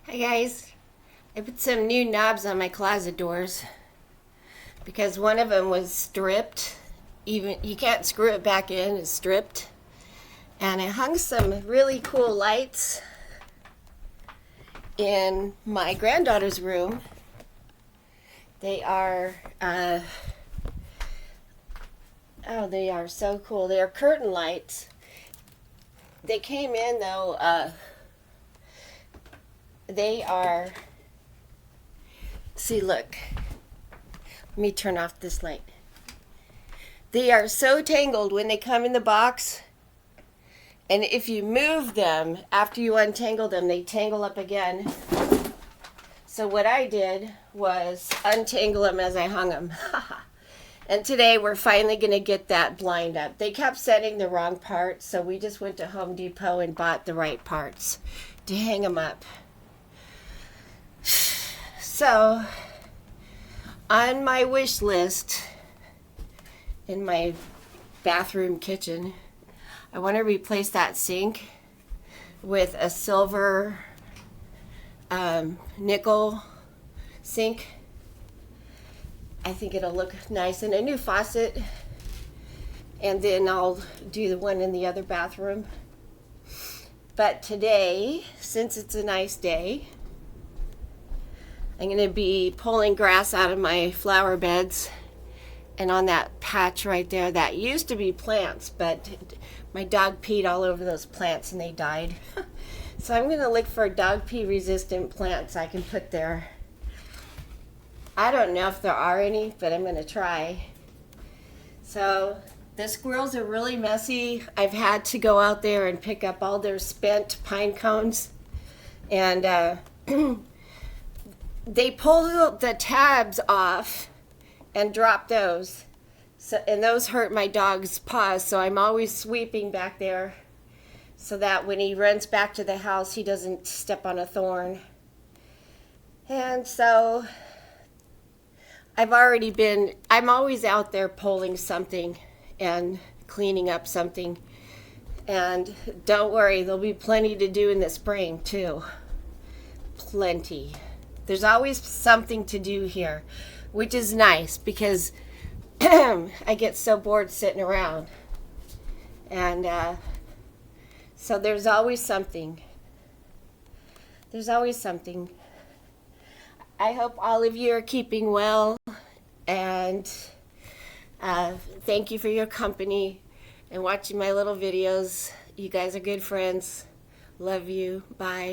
Hi guys, I put some new knobs on my closet doors because one of them was stripped. Even you can't screw it back in, it's stripped. And I hung some really cool lights in my granddaughter's room. They are they are so cool. They are curtain lights. They came in though, they are, see, look, let me turn off this light. They are so tangled when they come in the box, and if you move them after you untangle them, they tangle up again. So what I did was untangle them as I hung them. And today we're finally going to get that blind up. They kept sending the wrong parts, so we just went to Home Depot and bought the right parts to hang them up. So, on my wish list in my bathroom kitchen, I want to replace that sink with a silver nickel sink. I think it'll look nice, and a new faucet, and then I'll do the one in the other bathroom. But today, since it's a nice day, I'm going to be pulling grass out of my flower beds, and on that patch right there, that used to be plants, but my dog peed all over those plants and they died. So I'm going to look for dog pee resistant plants I can put there. I don't know if there are any, but I'm going to try. So the squirrels are really messy. I've had to go out there and pick up all their spent pine cones, and they pulled the tabs off and dropped those. So, and those hurt my dog's paws, so I'm always sweeping back there so that when he runs back to the house, he doesn't step on a thorn. And so I'm always out there pulling something and cleaning up something. And don't worry, there'll be plenty to do in the spring too. Plenty. There's always something to do here, which is nice because I get so bored sitting around. And so there's always something. There's always something. I hope all of you are keeping well, and thank you for your company and watching my little videos. You guys are good friends. Love you. Bye.